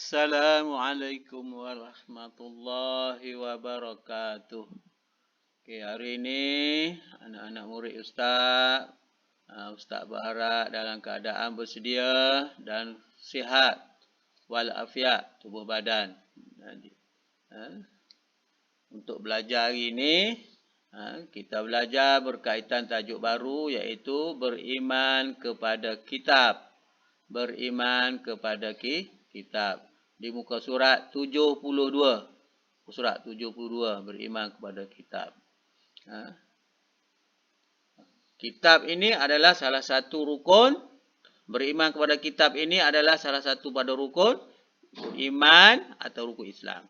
Assalamualaikum warahmatullahi wabarakatuh. Okay, hari ini anak-anak murid Ustaz, Ustaz berharap dalam keadaan bersedia dan sihat walafiat tubuh badan. Untuk belajar hari ini, kita belajar berkaitan tajuk baru iaitu beriman kepada kitab. Beriman kepada kitab. Di muka surat 72. Surat 72, beriman kepada kitab. Kitab ini adalah salah satu rukun. Beriman kepada kitab ini adalah salah satu pada rukun iman atau rukun Islam.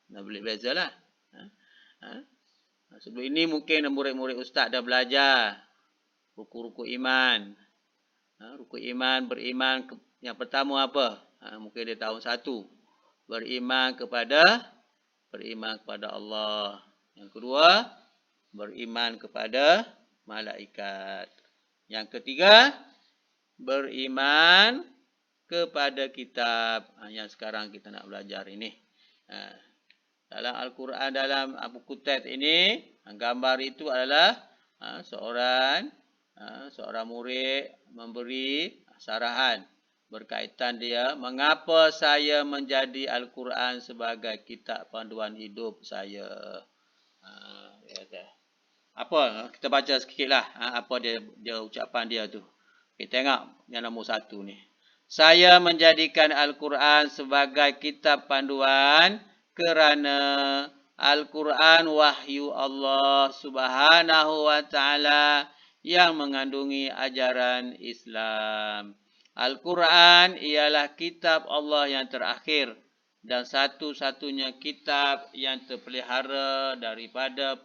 Dah boleh bezalah. Sebelum ini mungkin murid-murid Ustaz dah belajar rukun-rukun iman. Rukun iman, beriman yang pertama apa? Mungkin dia tahu satu. Beriman kepada Allah. Yang kedua, beriman kepada malaikat. Yang ketiga, beriman kepada kitab. Yang sekarang kita nak belajar ini. Dalam Al-Quran, dalam buku teks ini, gambar itu adalah seorang murid memberi sarahan berkaitan dia mengapa saya menjadi Al-Quran sebagai kitab panduan hidup saya. Apa? Kita baca sikitlah apa dia ucapan dia tu. Kita tengok yang nombor 1 ni. Saya menjadikan Al-Quran sebagai kitab panduan kerana Al-Quran wahyu Allah Subhanahu wa taala yang mengandungi ajaran Islam. Al-Quran ialah kitab Allah yang terakhir dan satu-satunya kitab yang terpelihara daripada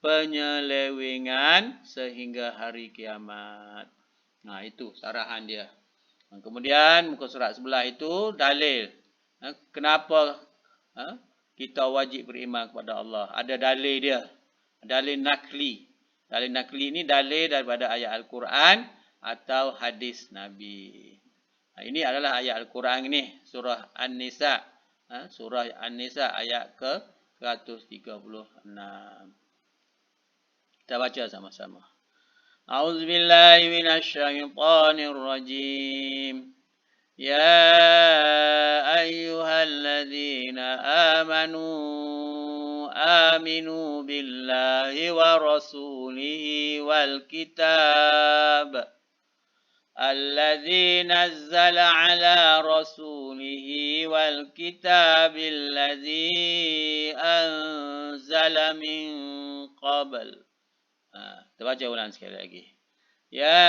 penyelewengan sehingga hari kiamat. Itu sarahan dia. Kemudian muka surat sebelah itu dalil. Kenapa kita wajib beriman kepada Allah? Ada dalil dia. Dalil nakli. Dalil nakli ini dalil daripada ayat Al-Quran atau hadis Nabi. Ini adalah ayat Al-Quran ini. Surah An-Nisa. Surah An-Nisa ayat ke 136. Kita baca sama-sama. A'udzubillahi minasyaitonirrajim. Ya ayyuhalladzina amanu aminu billahi wa rasulihi wal kitab alladzi nazzala ala rasulihi wal kitab alladzi anzala min qabl. Kita baca ulang sekali lagi. Ya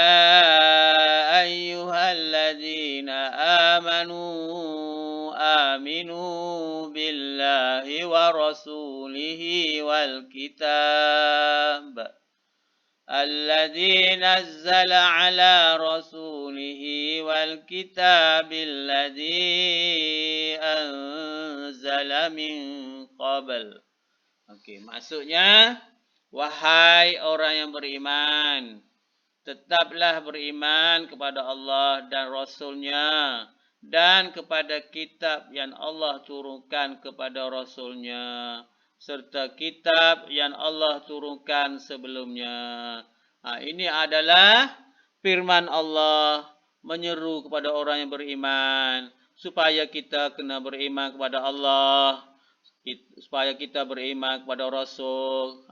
ayyuhalladzina amanu aminu billahi wa rasulihi wal kitab alladzi nazzala ala rasulihi wal kitab alladzi anzala min qabl. Okey, maksudnya wahai orang yang beriman, tetaplah beriman kepada Allah dan Rasul-Nya dan kepada kitab yang Allah turunkan kepada Rasul-Nya serta kitab yang Allah turunkan sebelumnya. Ini adalah firman Allah menyeru kepada orang yang beriman supaya kita kena beriman kepada Allah, supaya kita beriman kepada Rasul,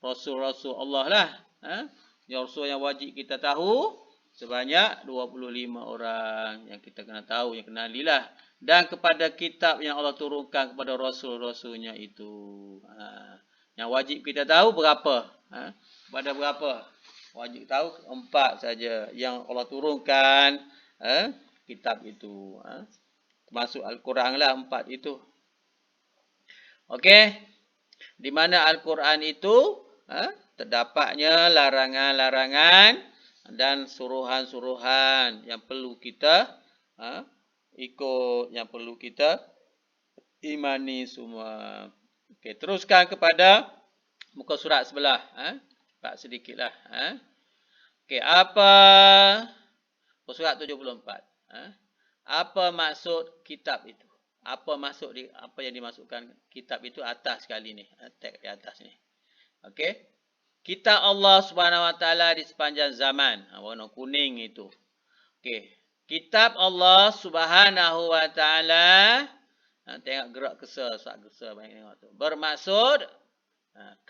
Rasul-Rasul Allah lah. Rasul yang wajib kita tahu sebanyak 25 orang yang kita kena tahu, yang kenalilah. Dan kepada kitab yang Allah turunkan kepada Rasul-Rasulnya itu. Yang wajib kita tahu berapa? Pada berapa? Wajib tahu 4 saja yang Allah turunkan kitab itu. Termasuk Al-Quran lah 4 itu. Okey. Di mana Al-Quran itu terdapatnya larangan-larangan dan suruhan-suruhan yang perlu kita ikut, yang perlu kita imani semua. Okey, teruskan kepada muka surat sebelah. Cepat sedikitlah. Okey, apa? Muka surat 74. apa maksud kitab itu? Apa yang dimasukkan kitab itu atas sekali ni, teks di atas ni. Okey. Kitab Allah Subhanahu Wa Taala di sepanjang zaman, warna kuning itu. Okey. Kitab Allah Subhanahu Wa Taala, tengok gerak kesal, sak kesal banyak tengok tu. Bermaksud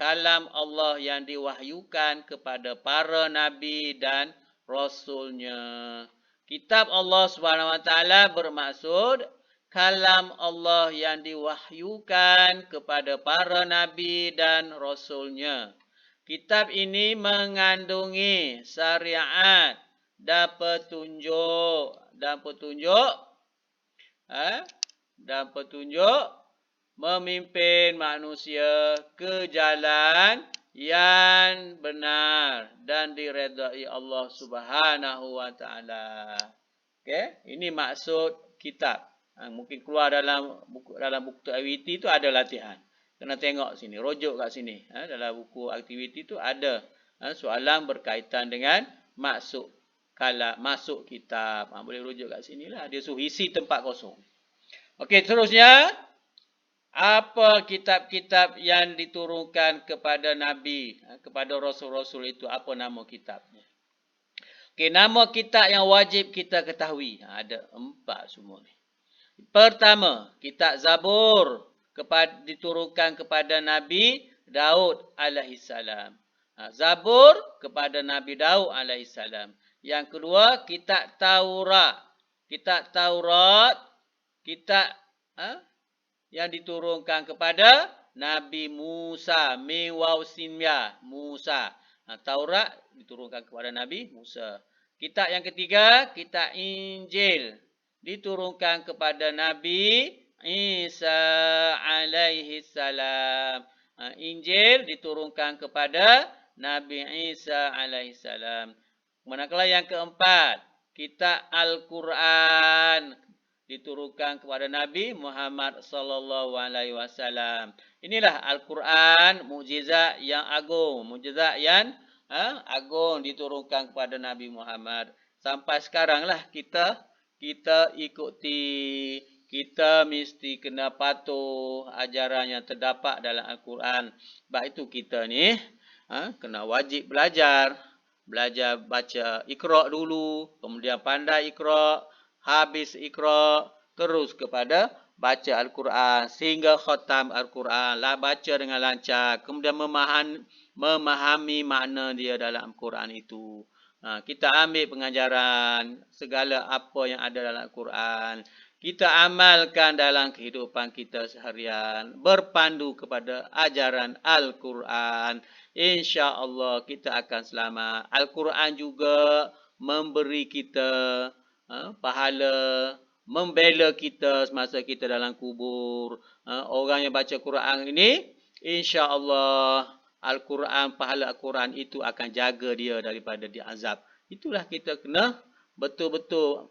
kalam Allah yang diwahyukan kepada para nabi dan rasulnya. Kitab Allah Subhanahu Wa Taala bermaksud kalam Allah yang diwahyukan kepada para nabi dan rasulnya. Kitab ini mengandungi syariat dan petunjuk memimpin manusia ke jalan yang benar dan diredai Allah Subhanahu Wa Taala. Okey, ini maksud kitab. Mungkin keluar dalam buku aktiviti itu ada latihan. Kena tengok sini, rujuk kat sini. Dalam buku aktiviti itu ada soalan berkaitan dengan maksud kitab. Boleh rujuk kat sinilah. Dia suruh isi tempat kosong. Okey, terusnya apa kitab-kitab yang diturunkan kepada Nabi, kepada Rasul-Rasul itu, apa nama kitabnya? Okey, nama kitab yang wajib kita ketahui. Ada 4 semua ni. Pertama, kitab Zabur diturunkan kepada Nabi Daud alaihissalam. Zabur kepada Nabi Daud alaihissalam. Yang kedua, kitab Taurat. Kitab Taurat, yang diturunkan kepada Nabi Musa. Musa. Taurat diturunkan kepada Nabi Musa. Kitab yang ketiga, kitab Injil. Diturunkan kepada Nabi Isa alaihissalam. Injil diturunkan kepada Nabi Isa alaihissalam. Manakala yang keempat, kitab Al-Quran diturunkan kepada Nabi Muhammad sallallahu alaihi wasallam. Inilah Al-Quran, mukjizat yang agung, agung diturunkan kepada Nabi Muhammad. Sampai sekaranglah kita ikuti, kita mesti kena patuh ajaran yang terdapat dalam Al-Quran. Sebab itu kita ni kena wajib belajar baca Iqra dulu, kemudian pandai Iqra, habis Iqra, terus kepada baca Al-Quran sehingga khatam Al-Quran, baca dengan lancar, kemudian memahami makna dia dalam Al-Quran itu. Kita ambil pengajaran segala apa yang ada dalam Al-Quran. Kita amalkan dalam kehidupan kita seharian. Berpandu kepada ajaran Al-Quran. InsyaAllah kita akan selamat. Al-Quran juga memberi kita pahala, membela kita semasa kita dalam kubur. Orang yang baca Quran ini, insya-Allah Al-Quran, pahala Al-Quran itu akan jaga dia daripada diazab. Itulah kita kena betul-betul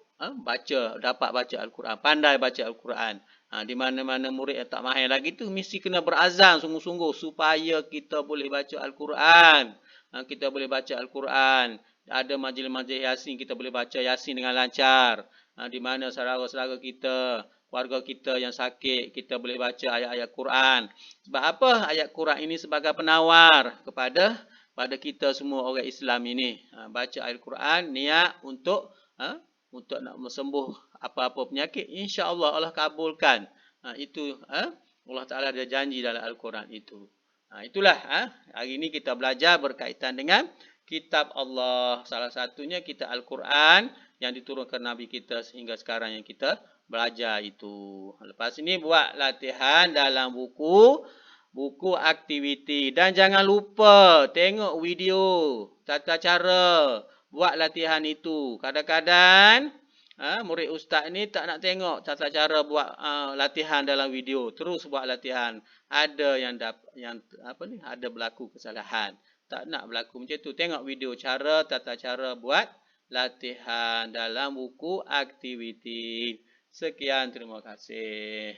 dapat baca Al-Quran, pandai baca Al-Quran. Di mana-mana murid yang tak mahir lagi tu mesti kena berazam sungguh-sungguh supaya kita boleh baca Al-Quran. Kita boleh baca Al-Quran. Ada majlis-majlis Yasin, kita boleh baca Yasin dengan lancar. Di mana saudara-saudara kita, keluarga kita yang sakit, kita boleh baca ayat-ayat Quran. Sebab apa? Ayat Quran ini sebagai penawar kepada kita semua orang Islam ini. Baca ayat Quran, niat untuk nak sembuh apa-apa penyakit, insya-Allah Allah kabulkan. Itu Allah Taala ada janji dalam Al-Quran itu. Itulah hari ini kita belajar berkaitan dengan kitab Allah. Salah satunya kitab Al-Quran yang diturunkan Nabi kita sehingga sekarang yang kita belajar itu. Lepas ini buat latihan dalam buku aktiviti. Dan jangan lupa tengok video tata cara buat latihan itu. Kadang-kadang murid ustaz ni tak nak tengok tata cara buat latihan dalam video. Terus buat latihan. Ada ada berlaku kesalahan. Tak nak berlaku macam tu. Tengok video tata cara buat latihan dalam buku aktiviti. Sekian, terima kasih.